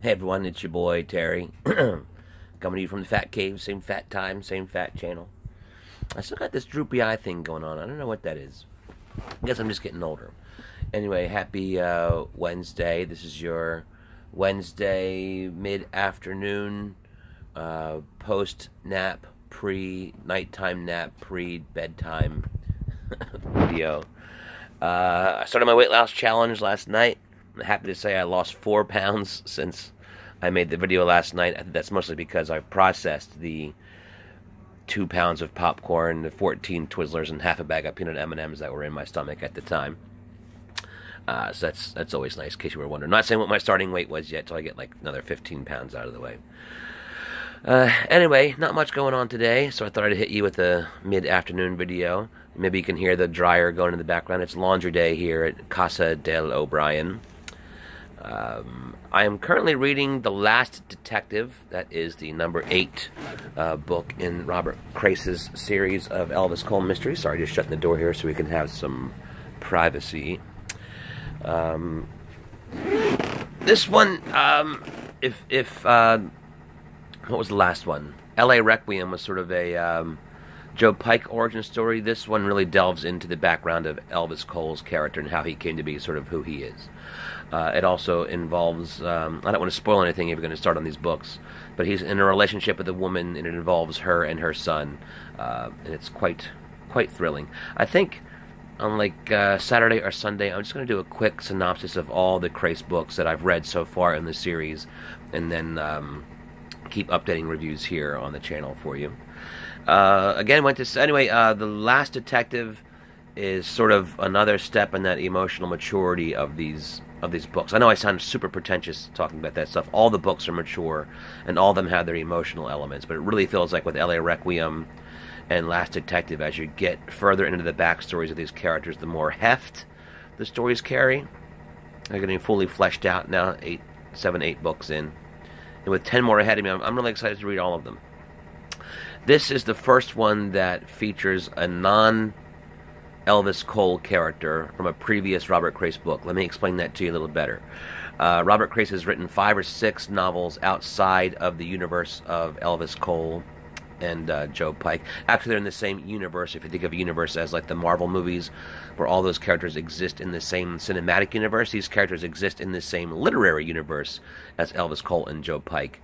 Hey everyone, it's your boy Terry, coming to you from the Fat Cave, same fat time, same fat channel. I still got this droopy eye thing going on. I don't know what that is. I guess I'm just getting older. Anyway, happy Wednesday. This is your Wednesday mid-afternoon post-nap, pre-nighttime nap, pre-bedtime video. I started my weight loss challenge last night. I'm happy to say I lost 4 pounds since I made the video last night. I think that's mostly because I processed the 2 pounds of popcorn, the 14 Twizzlers, and half a bag of peanut M&Ms that were in my stomach at the time. So that's always nice, in case you were wondering. I'm not saying what my starting weight was yet, till I get like another 15 pounds out of the way. Anyway, not much going on today, so I thought I'd hit you with a mid-afternoon video. Maybe you can hear the dryer going in the background. It's laundry day here at Casa del O'Brien. I am currently reading The Last Detective. That is the number 8 book in Robert Crace's series of Elvis Cole mysteries. Sorry, just shutting the door here so we can have some privacy. This one, what was the last one? L.A. Requiem was sort of a Joe Pike origin story. This one really delves into the background of Elvis Cole's character and how he came to be sort of who he is. It also involves, I don't want to spoil anything if you're going to start on these books, but he's in a relationship with a woman, and it involves her and her son, and it's quite thrilling. I think on like Saturday or Sunday, I'm just going to do a quick synopsis of all the Crace books that I've read so far in the series, and then keep updating reviews here on the channel for you. Again, The Last Detective is sort of another step in that emotional maturity of these books. I know I sound super pretentious talking about that stuff. All the books are mature, and all of them have their emotional elements, but it really feels like with L.A. Requiem and Last Detective, as you get further into the backstories of these characters, the more heft the stories carry. They're getting fully fleshed out now, 7, 8 books in. And with 10 more ahead of me, I'm really excited to read all of them. This is the first one that features a non-Elvis Cole character from a previous Robert Crace book. Let me explain that to you a little better. Robert Crace has written 5 or 6 novels outside of the universe of Elvis Cole and Joe Pike. Actually, they're in the same universe. If you think of a universe as like the Marvel movies, where all those characters exist in the same cinematic universe, these characters exist in the same literary universe as Elvis Cole and Joe Pike.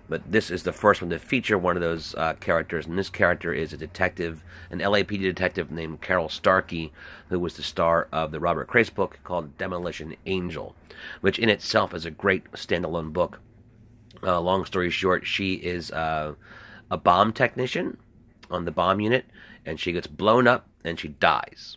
But this is the first one to feature one of those characters, and this character is a detective, an LAPD detective named Carol Starkey, who was the star of the Robert Crace book called Demolition Angel, which in itself is a great standalone book. Long story short, she is a bomb technician on the bomb unit, and she gets blown up, and she dies.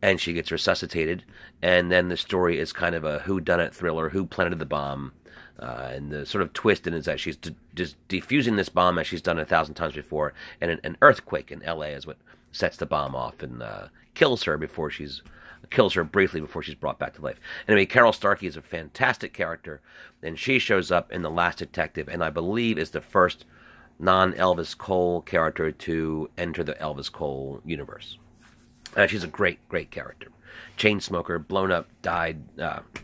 And she gets resuscitated, and then the story is kind of a whodunit thriller, who planted the bomb. And the sort of twist in it is that she's just defusing this bomb as she's done 1,000 times before, and an earthquake in L.A. is what sets the bomb off and kills her briefly before she's brought back to life. Anyway, Carol Starkey is a fantastic character, and she shows up in The Last Detective, and I believe is the first non-Elvis Cole character to enter the Elvis Cole universe. She's a great character. Chain smoker, blown up, died.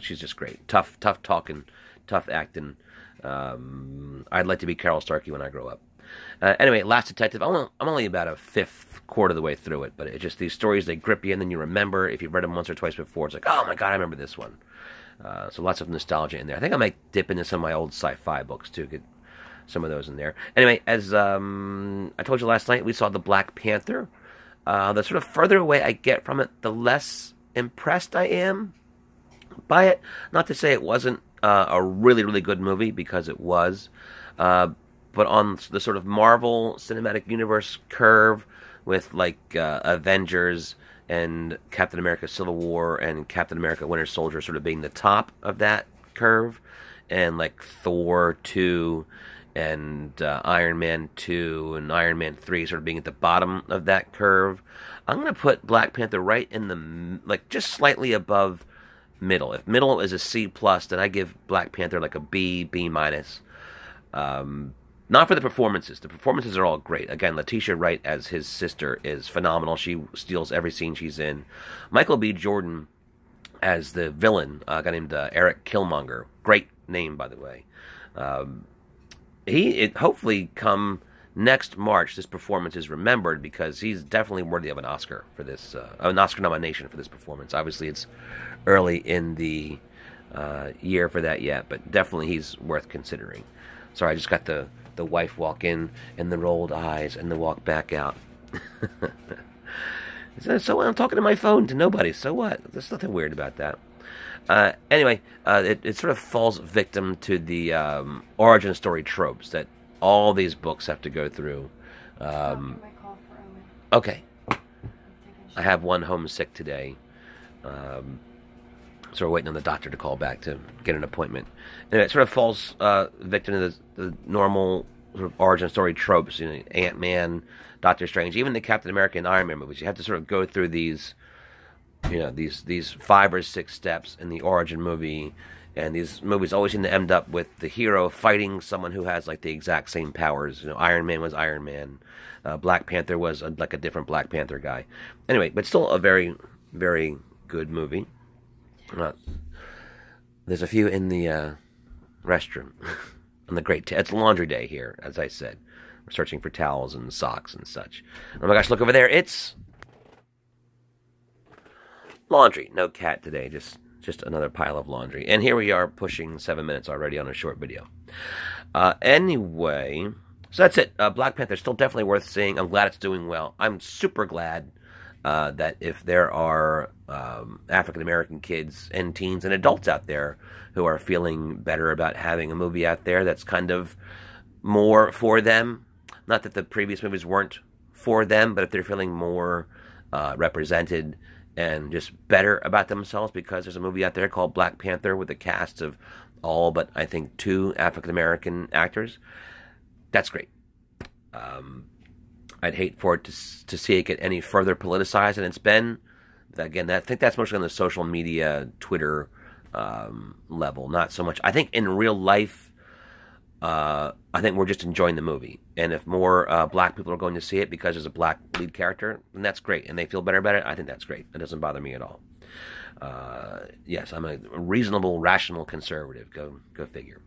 She's just great. Tough talking. Tough acting. I'd like to be Carol Starkey when I grow up. Anyway, Last Detective, I'm only about a quarter of the way through it, but it's just these stories, they grip you, and then you remember, if you've read them once or twice before, it's like, oh my god, I remember this one. So lots of nostalgia in there. I think I might dip into some of my old sci-fi books, too, get some of those in there. Anyway, as I told you last night, we saw The Black Panther. The sort of further away I get from it, the less impressed I am by it. Not to say it wasn't a really good movie, because it was, but on the sort of Marvel Cinematic Universe curve with like Avengers and Captain America Civil War and Captain America Winter Soldier sort of being the top of that curve, and like Thor 2 and Iron Man 2 and Iron Man 3 sort of being at the bottom of that curve, I'm going to put Black Panther right in the, like, just slightly above middle. If middle is a C+, then I give Black Panther like a B, B-. Not for the performances. The performances are all great. Again, Letitia Wright as his sister is phenomenal. She steals every scene she's in. Michael B. Jordan as the villain, a guy named Eric Killmonger. Great name, by the way. Hopefully come next March, this performance is remembered because he's definitely worthy of an Oscar for this, an Oscar nomination for this performance. Obviously, it's early in the year for that yet, but definitely he's worth considering. Sorry, I just got the wife walk in and the rolled eyes and the walk back out. So I'm talking to my phone to nobody. So what? There's nothing weird about that. Anyway, it sort of falls victim to the origin story tropes that all these books have to go through. Okay. I have one home sick today. So we're waiting on the doctor to call back to get an appointment. And it sort of falls victim to the normal sort of origin story tropes. You know, Ant-Man, Doctor Strange, even the Captain America and Iron Man movies. You have to sort of go through these, you know, these 5 or 6 steps in the origin movie. And these movies always seem to end up with the hero fighting someone who has like the exact same powers. You know, Iron Man was Iron Man. Black Panther was like a different Black Panther guy. Anyway, but still a very, very good movie. There's a few in the restroom on the great. It's laundry day here, as I said. We're searching for towels and socks and such. Oh my gosh, look over there! It's laundry. No cat today. Just another pile of laundry. And here we are, pushing 7 minutes already on a short video. Anyway, so that's it. Black Panther still definitely worth seeing. I'm glad it's doing well. I'm super glad that if there are African-American kids and teens and adults out there who are feeling better about having a movie out there that's kind of more for them, not that the previous movies weren't for them, but if they're feeling more represented and just better about themselves because there's a movie out there called Black Panther with a cast of all but, I think, 2 African-American actors, that's great. I'd hate for it to see it get any further politicized than it's been. Again, I think that's mostly on the social media, Twitter level, not so much. I think in real life, I think we're just enjoying the movie. And if more black people are going to see it because there's a black lead character, then that's great. And they feel better about it, I think that's great. It doesn't bother me at all. Yes, I'm a reasonable, rational conservative. Go figure.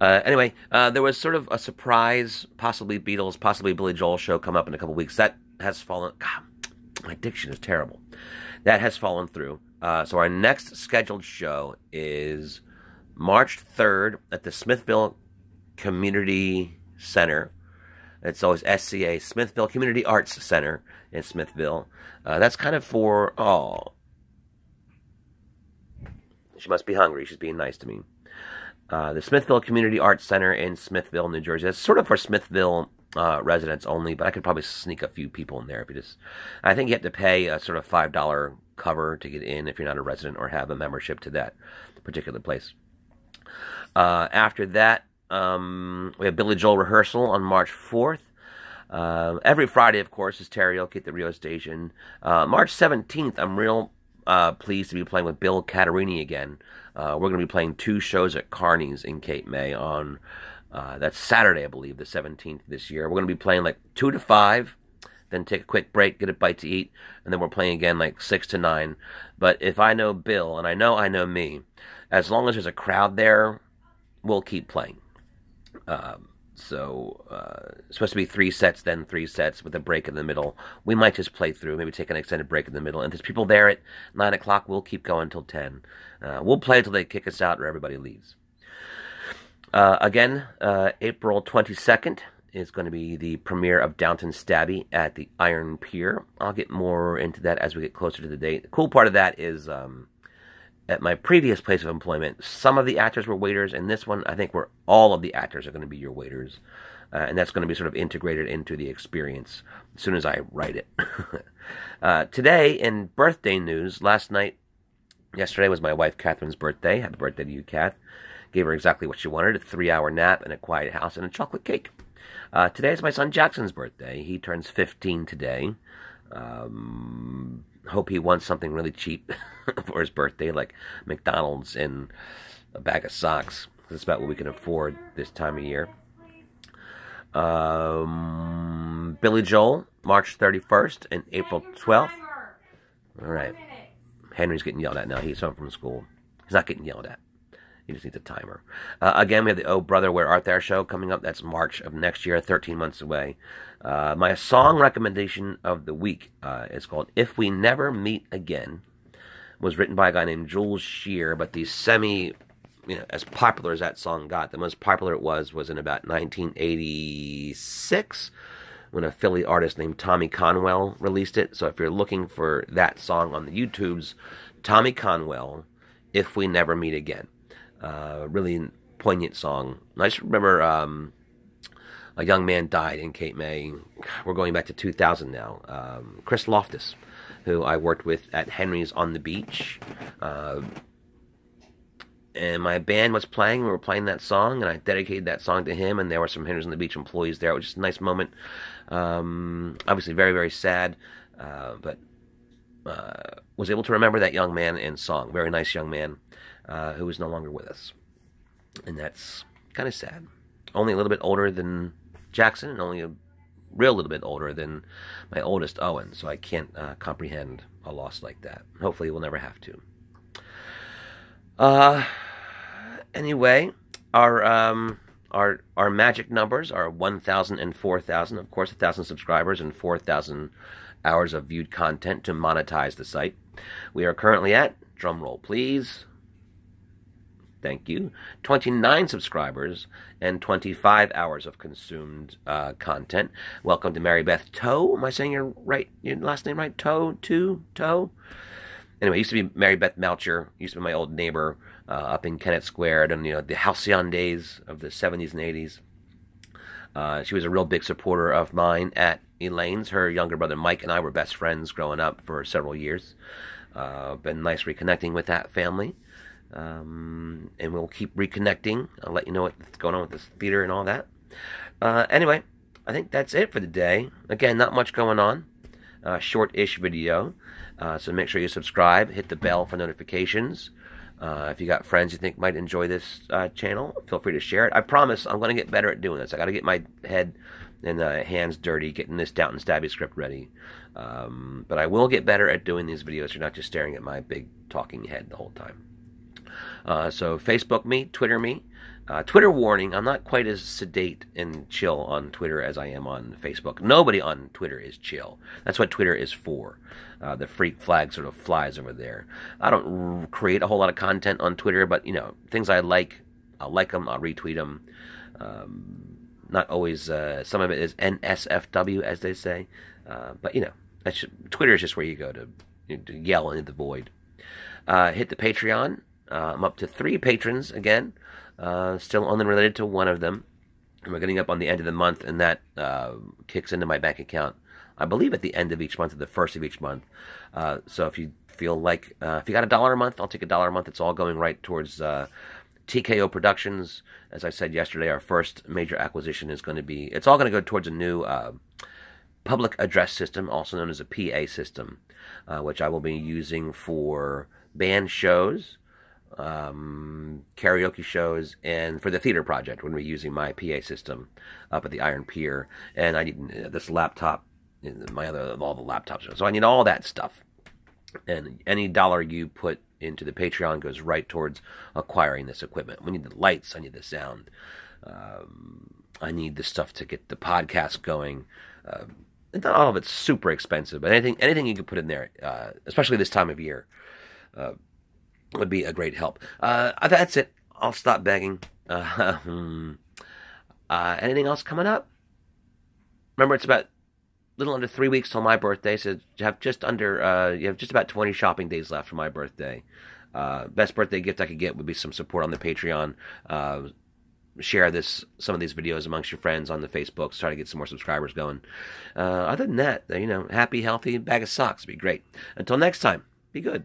Anyway, there was sort of a surprise, possibly Beatles, possibly Billy Joel show come up in a couple weeks. That has fallen... God, my diction is terrible. That has fallen through. So our next scheduled show is March 3rd at the Smithville Community Center. It's always SCA, Smithville Community Arts Center in Smithville. That's kind of for... Oh. She must be hungry. She's being nice to me. The Smithville Community Arts Center in Smithville, New Jersey. That's sort of for Smithville residents only, but I could probably sneak a few people in there if you just... I think you have to pay a sort of $5 cover to get in if you're not a resident or have a membership to that particular place. After that, we have Billy Joel rehearsal on March 4th. Every Friday, of course, is karaoke at the Rio Station. March 17th, I'm real pleased to be playing with Bill Catarini again. We're going to be playing 2 shows at Carney's in Cape May on, that's Saturday, I believe, the 17th this year. We're going to be playing like 2 to 5, then take a quick break, get a bite to eat, and then we're playing again like 6 to 9. But if I know Bill, and I know me, as long as there's a crowd there, we'll keep playing. So it's supposed to be 3 sets, then 3 sets with a break in the middle. We might just play through, maybe take an extended break in the middle. And if there's people there at 9 o'clock, we'll keep going until 10. We'll play until they kick us out or everybody leaves. Again, April 22nd is going to be the premiere of Downton Stabby at the Iron Pier. I'll get more into that as we get closer to the date. The cool part of that is... at my previous place of employment, some of the actors were waiters, and this one, I think, where all of the actors are going to be your waiters. And that's going to be sort of integrated into the experience as soon as I write it. Today, in birthday news, yesterday was my wife Catherine's birthday. Happy birthday to you, Kath. Gave her exactly what she wanted, a 3-hour nap in a quiet house and a chocolate cake. Today is my son Jackson's birthday. He turns 15 today. Hope he wants something really cheap for his birthday, like McDonald's and a bag of socks. That's about what we can afford this time of year. Billy Joel, March 31st and April 12th. All right. Henry's getting yelled at now. He's home from school. He's not getting yelled at. He just needs a timer. Again, we have the Oh Brother, Where Art Thou show coming up. That's March of next year, 13 months away. My song recommendation of the week is called If We Never Meet Again. It was written by a guy named Jules Shear, but the as popular as that song got, the most popular it was in about 1986 when a Philly artist named Tommy Conwell released it. So if you're looking for that song on the YouTubes, Tommy Conwell, If We Never Meet Again. Really poignant song. I just remember a young man died in Cape May. We're going back to 2000 now. Chris Loftus, who I worked with at Henry's on the Beach. And my band was playing. We were playing that song, and I dedicated that song to him. And there were some Henry's on the Beach employees there. It was just a nice moment. Obviously, very, very sad, but was able to remember that young man in song. Very nice young man who is no longer with us, and that's kind of sad. Only a little bit older than Jackson, and only a real little bit older than my oldest Owen. So I can't comprehend a loss like that. Hopefully, we'll never have to. Anyway, our magic numbers are 1,000 and 4,000. Of course, 1,000 subscribers and 4,000 hours of viewed content to monetize the site. We are currently at, drum roll please, thank you, 29 subscribers and 25 hours of consumed content. Welcome to Mary Beth Toe. Am I saying your last name right? Toe? Anyway, it used to be Mary Beth Melcher. Used to be my old neighbor up in Kennett Square, and the halcyon days of the 70s and 80s. She was a real big supporter of mine at Elaine's. Her younger brother Mike and I were best friends growing up for several years. Been nice reconnecting with that family. And we'll keep reconnecting. I'll let you know what's going on with this theater and all that. Anyway, I think that's it for the day. Again, not much going on. Short-ish video. So make sure you subscribe, hit the bell for notifications. If you got friends you think might enjoy this channel, feel free to share it. I promise I'm going to get better at doing this. I got to get my head and hands dirty, getting this Downton Stabby script ready. But I will get better at doing these videos. You're not just staring at my big talking head the whole time. So Facebook me, Twitter me. Twitter warning, I'm not quite as sedate and chill on Twitter as I am on Facebook. Nobody on Twitter is chill. That's what Twitter is for. The freak flag sort of flies over there. I don't create a whole lot of content on Twitter, but, things I like, I'll like them, I'll retweet them. Not always, some of it is NSFW, as they say. But, Twitter is just where you go to yell into the void. Hit the Patreon. I'm up to 3 patrons again. Still only related to one of them. And we're getting up on the end of the month, and that kicks into my bank account, I believe, at the end of each month or the first of each month. So if you feel like, if you got $1 a month, I'll take $1 a month. It's all going right towards TKO Productions. As I said yesterday, our first major acquisition is going to be, it's all going to go towards a new public address system, also known as a PA system, which I will be using for band shows, karaoke shows, and for the theater project when we're using my PA system up at the Iron Pier. And I need this laptop, all the laptops. So I need all that stuff. And any dollar you put into the Patreon goes right towards acquiring this equipment. We need the lights. I need the sound. I need the stuff to get the podcast going. Not all of it's super expensive, but anything you can put in there, especially this time of year, would be a great help. That's it. I'll stop begging. Anything else coming up? Remember, it's about a little under 3 weeks till my birthday, so you have just about 20 shopping days left for my birthday. Best birthday gift I could get would be some support on the Patreon. Share some of these videos amongst your friends on the Facebooks. Try to get some more subscribers going. Other than that, happy, healthy bag of socks would be great. Until next time, be good.